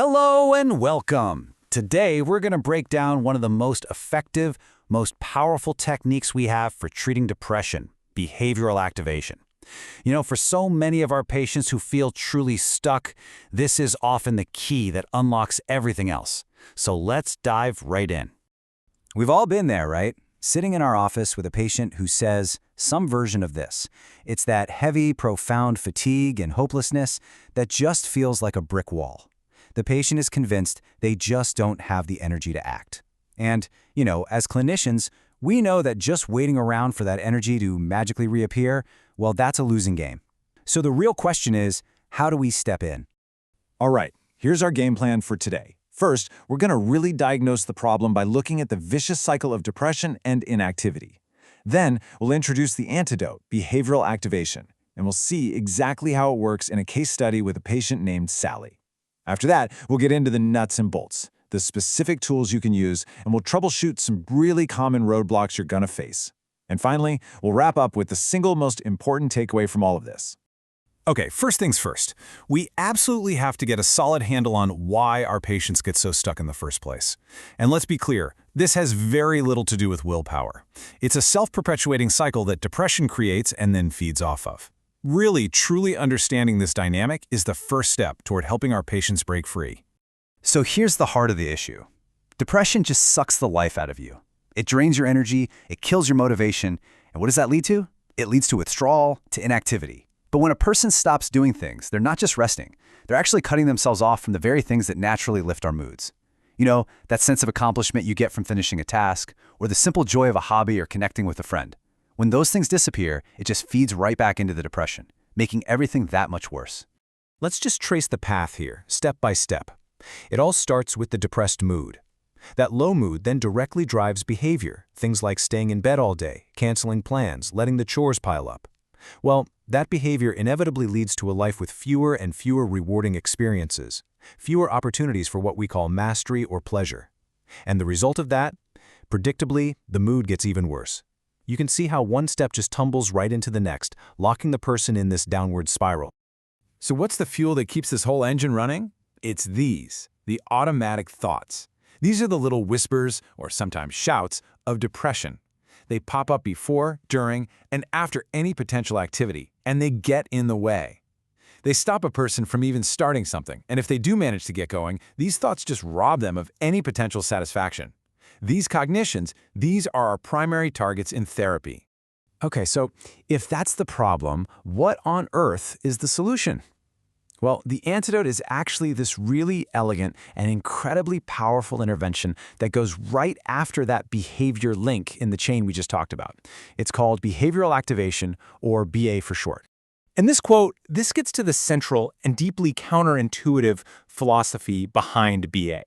Hello and welcome. Today, we're going to break down one of the most effective, most powerful techniques we have for treating depression, behavioral activation. For so many of our patients who feel truly stuck, this is often the key that unlocks everything else. So let's dive right in. We've all been there, right? Sitting in our office with a patient who says some version of this. It's that heavy, profound fatigue and hopelessness that just feels like a brick wall. The patient is convinced they just don't have the energy to act. And, as clinicians, we know that just waiting around for that energy to magically reappear, well, that's a losing game. So the real question is, how do we step in? All right, here's our game plan for today. First, we're going to really diagnose the problem by looking at the vicious cycle of depression and inactivity. Then, we'll introduce the antidote, behavioral activation, and we'll see exactly how it works in a case study with a patient named Sally. After that, we'll get into the nuts and bolts, the specific tools you can use, and we'll troubleshoot some really common roadblocks you're going to face. And finally, we'll wrap up with the single most important takeaway from all of this. Okay, first things first. We absolutely have to get a solid handle on why our patients get so stuck in the first place. And let's be clear, this has very little to do with willpower. It's a self-perpetuating cycle that depression creates and then feeds off of. Really, truly understanding this dynamic is the first step toward helping our patients break free. So here's the heart of the issue. Depression just sucks the life out of you. It drains your energy, it kills your motivation, and what does that lead to? It leads to withdrawal, to inactivity. But when a person stops doing things, they're not just resting. They're actually cutting themselves off from the very things that naturally lift our moods. That sense of accomplishment you get from finishing a task, or the simple joy of a hobby or connecting with a friend. When those things disappear, it just feeds right back into the depression, making everything that much worse. Let's just trace the path here, step by step. It all starts with the depressed mood. That low mood then directly drives behavior, things like staying in bed all day, canceling plans, letting the chores pile up. Well, that behavior inevitably leads to a life with fewer and fewer rewarding experiences, fewer opportunities for what we call mastery or pleasure. And the result of that? Predictably, the mood gets even worse. You can see how one step just tumbles right into the next, locking the person in this downward spiral. So what's the fuel that keeps this whole engine running? It's these, the automatic thoughts. These are the little whispers, or sometimes shouts, of depression. They pop up before, during, and after any potential activity, and they get in the way. They stop a person from even starting something, and if they do manage to get going, these thoughts just rob them of any potential satisfaction. These cognitions, these are our primary targets in therapy. Okay, so if that's the problem, what on earth is the solution? Well, the antidote is actually this really elegant and incredibly powerful intervention that goes right after that behavior link in the chain we just talked about. It's called behavioral activation, or BA for short. In this quote, this gets to the central and deeply counterintuitive philosophy behind BA.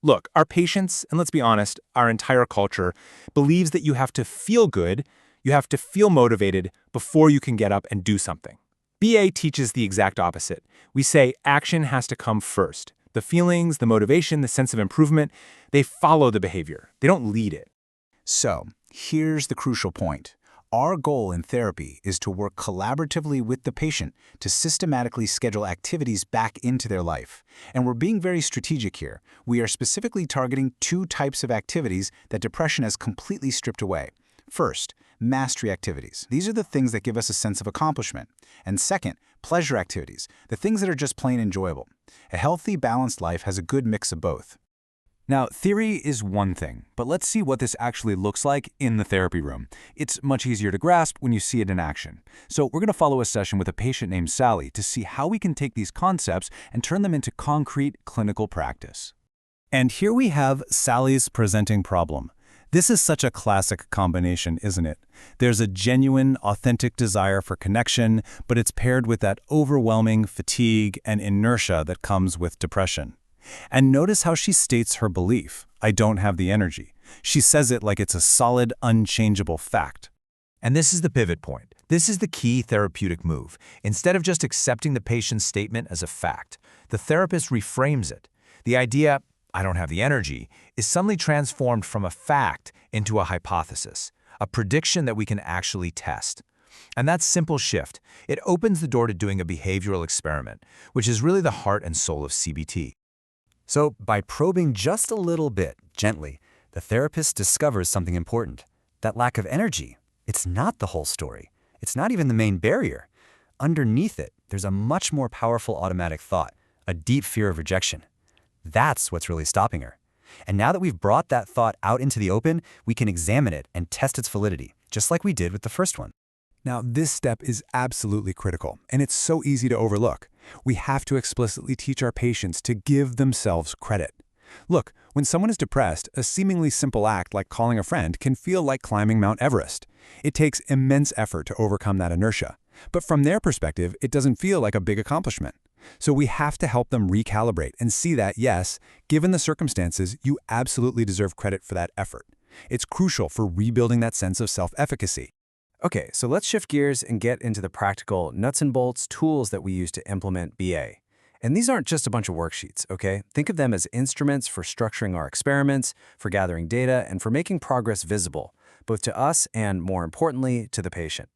Look, our patients, and let's be honest, our entire culture, believes that you have to feel good, you have to feel motivated before you can get up and do something. BA teaches the exact opposite. We say action has to come first. The feelings, the motivation, the sense of improvement, they follow the behavior. They don't lead it. So, here's the crucial point. Our goal in therapy is to work collaboratively with the patient to systematically schedule activities back into their life. And we're being very strategic here. We are specifically targeting two types of activities that depression has completely stripped away. First, mastery activities. These are the things that give us a sense of accomplishment. And second, pleasure activities, the things that are just plain enjoyable. A healthy, balanced life has a good mix of both. Now, theory is one thing, but let's see what this actually looks like in the therapy room. It's much easier to grasp when you see it in action. So we're going to follow a session with a patient named Sally to see how we can take these concepts and turn them into concrete clinical practice. And here we have Sally's presenting problem. This is such a classic combination, isn't it? There's a genuine, authentic desire for connection, but it's paired with that overwhelming fatigue and inertia that comes with depression. And notice how she states her belief, I don't have the energy. She says it like it's a solid, unchangeable fact. And this is the pivot point. This is the key therapeutic move. Instead of just accepting the patient's statement as a fact, the therapist reframes it. The idea, I don't have the energy, is suddenly transformed from a fact into a hypothesis, a prediction that we can actually test. And that simple shift, it opens the door to doing a behavioral experiment, which is really the heart and soul of CBT. So by probing just a little bit, gently, the therapist discovers something important. That lack of energy, it's not the whole story. It's not even the main barrier. Underneath it, there's a much more powerful automatic thought, a deep fear of rejection. That's what's really stopping her. And now that we've brought that thought out into the open, we can examine it and test its validity, just like we did with the first one. Now, this step is absolutely critical, and it's so easy to overlook. We have to explicitly teach our patients to give themselves credit. Look, when someone is depressed, a seemingly simple act like calling a friend can feel like climbing Mount Everest. It takes immense effort to overcome that inertia. But from their perspective, it doesn't feel like a big accomplishment. So we have to help them recalibrate and see that, yes, given the circumstances, you absolutely deserve credit for that effort. It's crucial for rebuilding that sense of self-efficacy. Okay, so let's shift gears and get into the practical nuts and bolts tools that we use to implement BA. And these aren't just a bunch of worksheets, okay? Think of them as instruments for structuring our experiments, for gathering data, and for making progress visible, both to us and, more importantly, to the patient.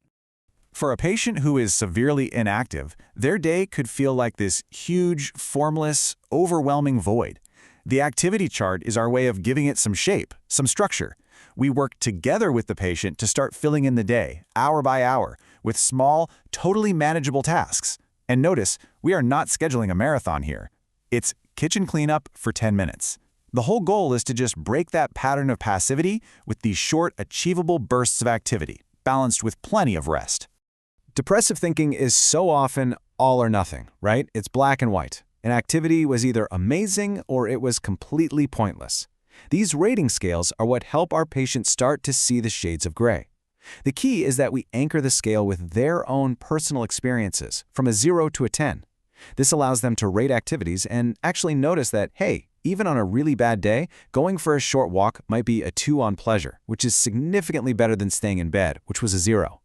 For a patient who is severely inactive, their day could feel like this huge, formless, overwhelming void. The activity chart is our way of giving it some shape, some structure. We work together with the patient to start filling in the day, hour by hour, with small, totally manageable tasks. And notice, we are not scheduling a marathon here. It's kitchen cleanup for 10 minutes. The whole goal is to just break that pattern of passivity with these short, achievable bursts of activity, balanced with plenty of rest. Depressive thinking is so often all or nothing, right? It's black and white. An activity was either amazing or it was completely pointless. These rating scales are what help our patients start to see the shades of gray. The key is that we anchor the scale with their own personal experiences, from a 0 to a 10. This allows them to rate activities and actually notice that, hey, even on a really bad day, going for a short walk might be a 2 on pleasure, which is significantly better than staying in bed, which was a 0.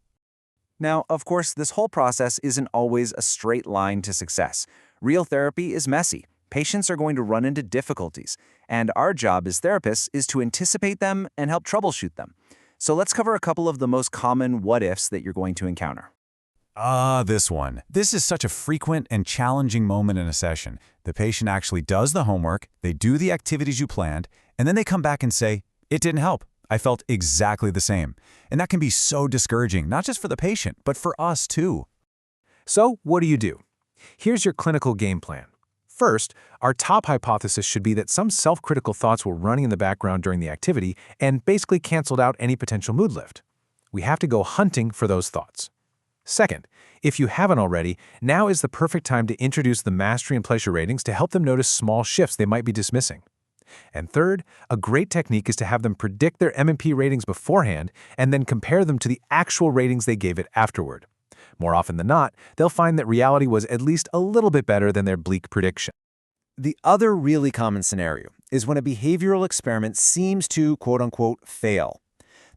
Now, of course, this whole process isn't always a straight line to success. Real therapy is messy. Patients are going to run into difficulties, and our job as therapists is to anticipate them and help troubleshoot them. So let's cover a couple of the most common what-ifs that you're going to encounter. This one. This is such a frequent and challenging moment in a session. The patient actually does the homework, they do the activities you planned, and then they come back and say, "It didn't help. I felt exactly the same." And that can be so discouraging, not just for the patient, but for us too. So what do? Here's your clinical game plan. First, our top hypothesis should be that some self-critical thoughts were running in the background during the activity and basically canceled out any potential mood lift. We have to go hunting for those thoughts. Second, if you haven't already, now is the perfect time to introduce the mastery and pleasure ratings to help them notice small shifts they might be dismissing. And third, a great technique is to have them predict their M&P ratings beforehand and then compare them to the actual ratings they gave it afterward. More often than not, they'll find that reality was at least a little bit better than their bleak prediction. The other really common scenario is when a behavioral experiment seems to, quote-unquote, fail.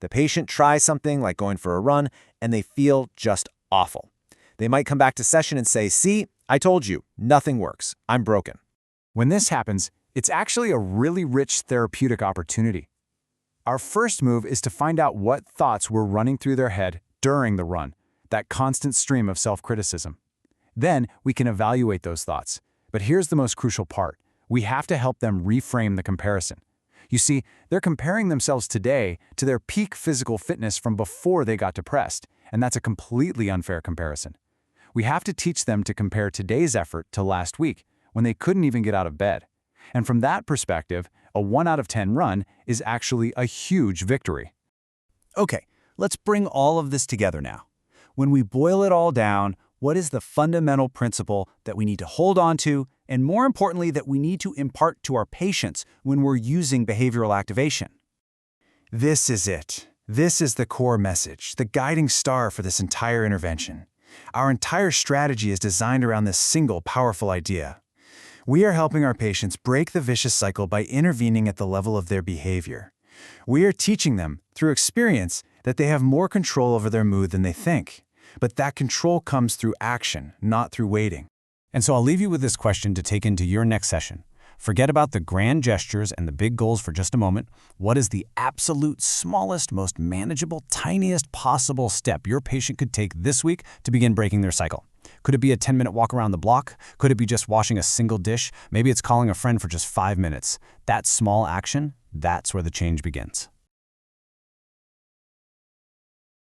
The patient tries something like going for a run, and they feel just awful. They might come back to session and say, "See, I told you, nothing works. I'm broken." When this happens, it's actually a really rich therapeutic opportunity. Our first move is to find out what thoughts were running through their head during the run, that constant stream of self-criticism. Then we can evaluate those thoughts. But here's the most crucial part. We have to help them reframe the comparison. You see, they're comparing themselves today to their peak physical fitness from before they got depressed, and that's a completely unfair comparison. We have to teach them to compare today's effort to last week, when they couldn't even get out of bed. And from that perspective, a 1 out of 10 run is actually a huge victory. Okay, let's bring all of this together now. When we boil it all down, what is the fundamental principle that we need to hold on to, and more importantly, that we need to impart to our patients when we're using behavioral activation? This is it. This is the core message, the guiding star for this entire intervention. Our entire strategy is designed around this single powerful idea. We are helping our patients break the vicious cycle by intervening at the level of their behavior. We are teaching them, through experience, that they have more control over their mood than they think. But that control comes through action, not through waiting. And so I'll leave you with this question to take into your next session. Forget about the grand gestures and the big goals for just a moment. What is the absolute smallest, most manageable, tiniest possible step your patient could take this week to begin breaking their cycle? Could it be a 10-minute walk around the block? Could it be just washing a single dish? Maybe it's calling a friend for just 5 minutes. That small action, that's where the change begins.